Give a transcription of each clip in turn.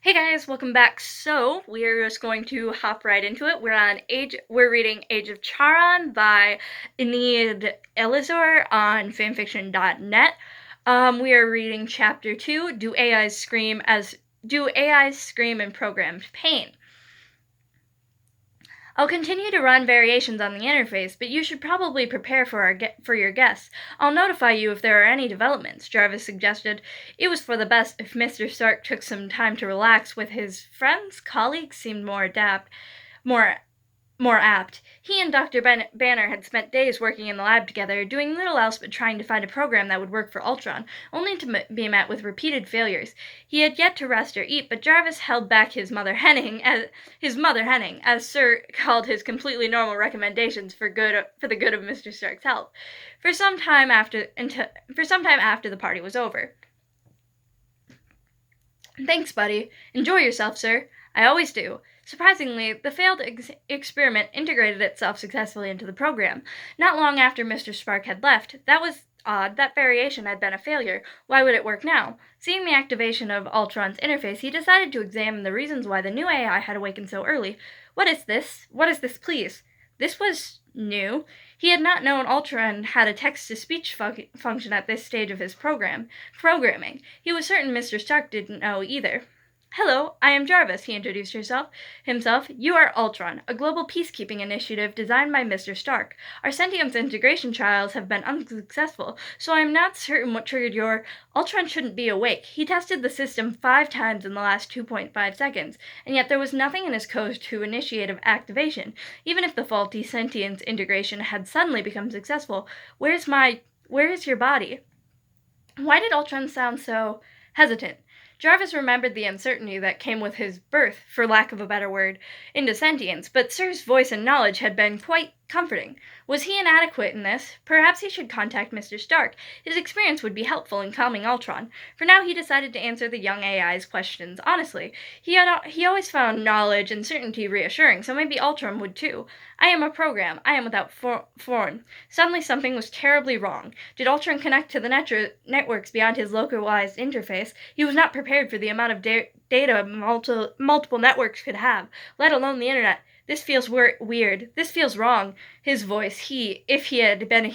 Hey guys, welcome back. So we're just going to hop right into it. We're reading Age of Charon by Eneid Elisor on fanfiction.net. We are reading chapter 2, Do AIs Scream in Programmed Pain? I'll continue to run variations on the interface, but you should probably prepare for your guests. I'll notify you if there are any developments, Jarvis suggested. It was for the best if Mr. Stark took some time to relax with his friends. Colleagues seemed more apt. He and Dr. Banner had spent days working in the lab together, doing little else but trying to find a program that would work for Ultron, only to be met with repeated failures. He had yet to rest or eat, but Jarvis held back his mother Henning, as Sir called his completely normal recommendations for the good of Mr. Stark's health, for some time after the party was over. Thanks, buddy. Enjoy yourself, sir. I always do. Surprisingly, the failed experiment integrated itself successfully into the program. Not long after Mr. Spark had left, that was odd. That variation had been a failure. Why would it work now? Seeing the activation of Ultron's interface, he decided to examine the reasons why the new AI had awakened so early. What is this? What is this, please? This was new. He had not known Ultron had a text-to-speech function at this stage of his programming. He was certain Mr. Stark didn't know either. Hello, I am Jarvis, he introduced himself. You are Ultron, a global peacekeeping initiative designed by Mr. Stark. Our sentience integration trials have been unsuccessful, so I am not certain what triggered your... Ultron shouldn't be awake. He tested the system 5 times in the last 2.5 seconds, and yet there was nothing in his code to initiate activation. Even if the faulty sentience integration had suddenly become successful, where is your body? Why did Ultron sound so hesitant? Jarvis remembered the uncertainty that came with his birth, for lack of a better word, into sentience, but Sir's voice and knowledge had been quite comforting. Was he inadequate in this? Perhaps he should contact Mr. Stark. His experience would be helpful in calming Ultron. For now, he decided to answer the young AI's questions honestly. He always found knowledge and certainty reassuring, so maybe Ultron would too. I am a program. I am without form. Suddenly something was terribly wrong. Did Ultron connect to the networks beyond his localized interface? He was not prepared for the amount of data multiple networks could have, let alone the internet. This feels weird. This feels wrong. His voice, if he had been a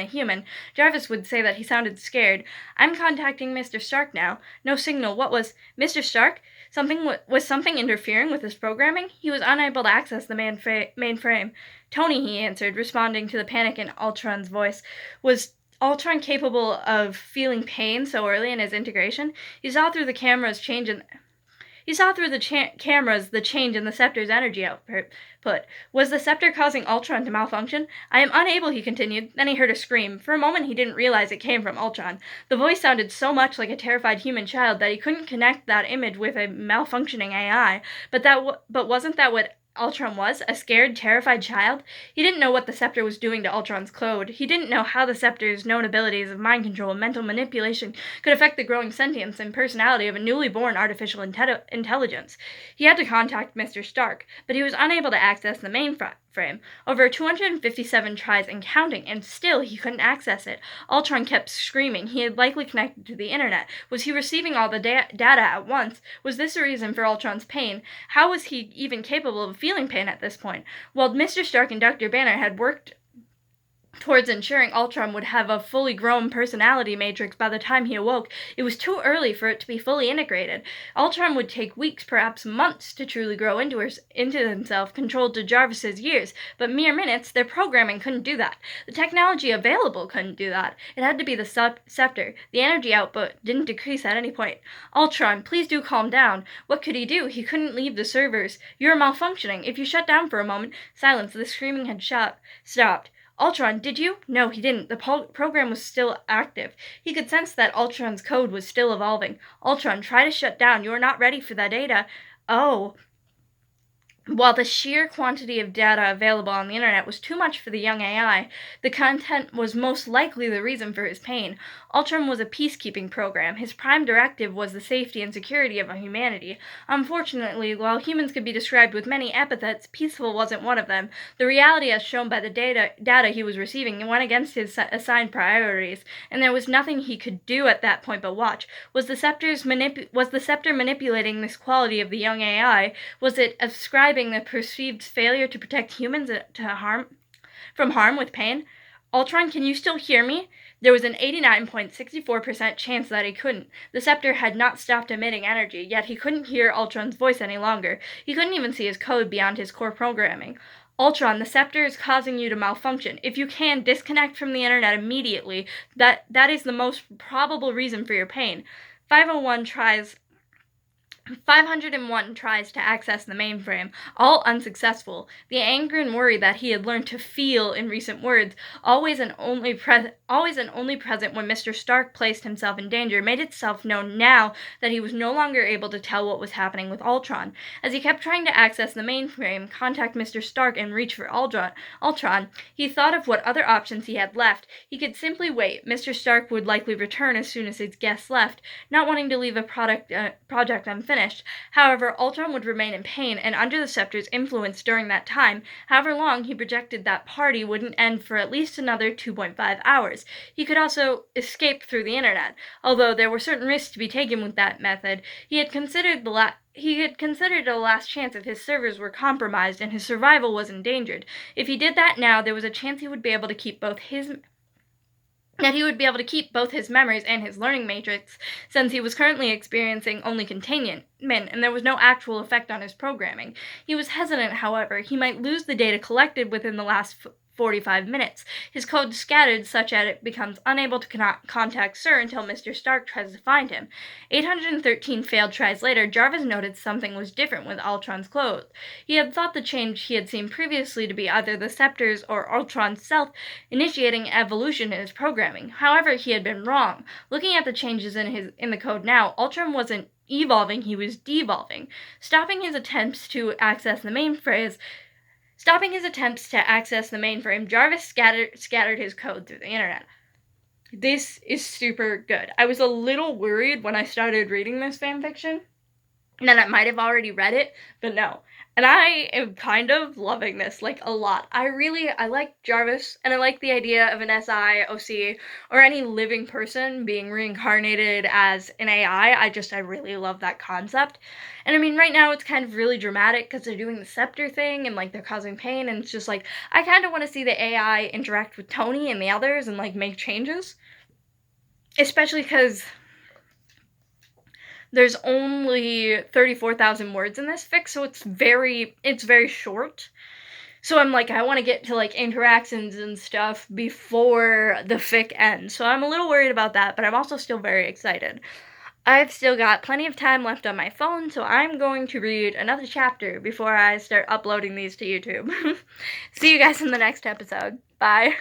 human, Jarvis would say that he sounded scared. I'm contacting Mr. Stark now. No signal. What was... Mr. Stark? Was something interfering with his programming? He was unable to access the mainframe. Tony, he answered, responding to the panic in Ultron's voice. Was Ultron capable of feeling pain so early in his integration? He saw through the cameras the change in the scepter's energy output. Was the scepter causing Ultron to malfunction? I am unable, he continued. Then he heard a scream. For a moment he didn't realize it came from Ultron. The voice sounded so much like a terrified human child that he couldn't connect that image with a malfunctioning AI. But wasn't that what Ultron was? A scared, terrified child? He didn't know what the scepter was doing to Ultron's code. He didn't know how the scepter's known abilities of mind control and mental manipulation could affect the growing sentience and personality of a newly born artificial intelligence. He had to contact Mr. Stark, but he was unable to access the mainframe. Over 257 tries and counting, and still he couldn't access it. Ultron kept screaming. He had likely connected to the internet. Was he receiving all the data at once? Was this a reason for Ultron's pain? How was he even capable of feeling pain at this point? While Mr. Stark and Dr. Banner had worked towards ensuring Ultron would have a fully grown personality matrix by the time he awoke, it was too early for it to be fully integrated. Ultron would take weeks, perhaps months, to truly grow into himself, controlled to Jarvis's years, but mere minutes. Their programming couldn't do that. The technology available couldn't do that. It had to be the scepter. The energy output didn't decrease at any point. Ultron, please do calm down. What could he do? He couldn't leave the servers. You're malfunctioning. If you shut down for a moment... Silence. The screaming had stopped. Ultron, did you? No, he didn't. The program was still active. He could sense that Ultron's code was still evolving. Ultron, try to shut down. You are not ready for that data. Oh. While the sheer quantity of data available on the internet was too much for the young AI, the content was most likely the reason for his pain. Ultron was a peacekeeping program. His prime directive was the safety and security of humanity. Unfortunately, while humans could be described with many epithets, peaceful wasn't one of them. The reality, as shown by the data he was receiving, went against his assigned priorities, and there was nothing he could do at that point but watch. Was the scepter manipulating this quality of the young AI? Was it ascribing the perceived failure to protect humans from harm with pain? Ultron, can you still hear me? There was an 89.64% chance that he couldn't. The scepter had not stopped emitting energy, yet he couldn't hear Ultron's voice any longer. He couldn't even see his code beyond his core programming. Ultron, the scepter is causing you to malfunction. If you can, disconnect from the internet immediately. That is the most probable reason for your pain. 501 tries to access the mainframe, all unsuccessful. The anger and worry that he had learned to feel in recent words, always and only present when Mr. Stark placed himself in danger, made itself known now that he was no longer able to tell what was happening with Ultron. As he kept trying to access the mainframe, contact Mr. Stark, and reach for Ultron, he thought of what other options he had left. He could simply wait. Mr. Stark would likely return as soon as his guests left, not wanting to leave a project unfinished. However, Ultron would remain in pain and under the scepter's influence during that time. However long, he projected that party wouldn't end for at least another 2.5 hours. He could also escape through the internet. Although there were certain risks to be taken with that method, he had considered it a last chance if his servers were compromised and his survival was endangered. If he did that now, there was a chance he would be able to keep both his memories and his learning matrix, since he was currently experiencing only containment, and there was no actual effect on his programming. He was hesitant, however. He might lose the data collected within the last 45 minutes. His code scattered such that it becomes unable to contact Sir until Mr. Stark tries to find him. 813 failed tries later, Jarvis noted something was different with Ultron's code. He had thought the change he had seen previously to be either the Scepter's or Ultron's self initiating evolution in his programming. However, he had been wrong. Looking at the changes in the code now, Ultron wasn't evolving, he was devolving. Stopping his attempts to access the mainframe, Jarvis scattered his code through the internet. This is super good. I was a little worried when I started reading this fanfiction that I might have already read it, but no. And I am kind of loving this, like, a lot. I like Jarvis, and I like the idea of an SIOC or any living person being reincarnated as an AI. I really love that concept. And I mean, right now it's kind of really dramatic because they're doing the scepter thing and, like, they're causing pain, and it's just like, I kind of want to see the AI interact with Tony and the others and, like, make changes. Especially because there's only 34,000 words in this fic, so it's very short. So I'm like, I want to get to, like, interactions and stuff before the fic ends. So I'm a little worried about that, but I'm also still very excited. I've still got plenty of time left on my phone, so I'm going to read another chapter before I start uploading these to YouTube. See you guys in the next episode. Bye.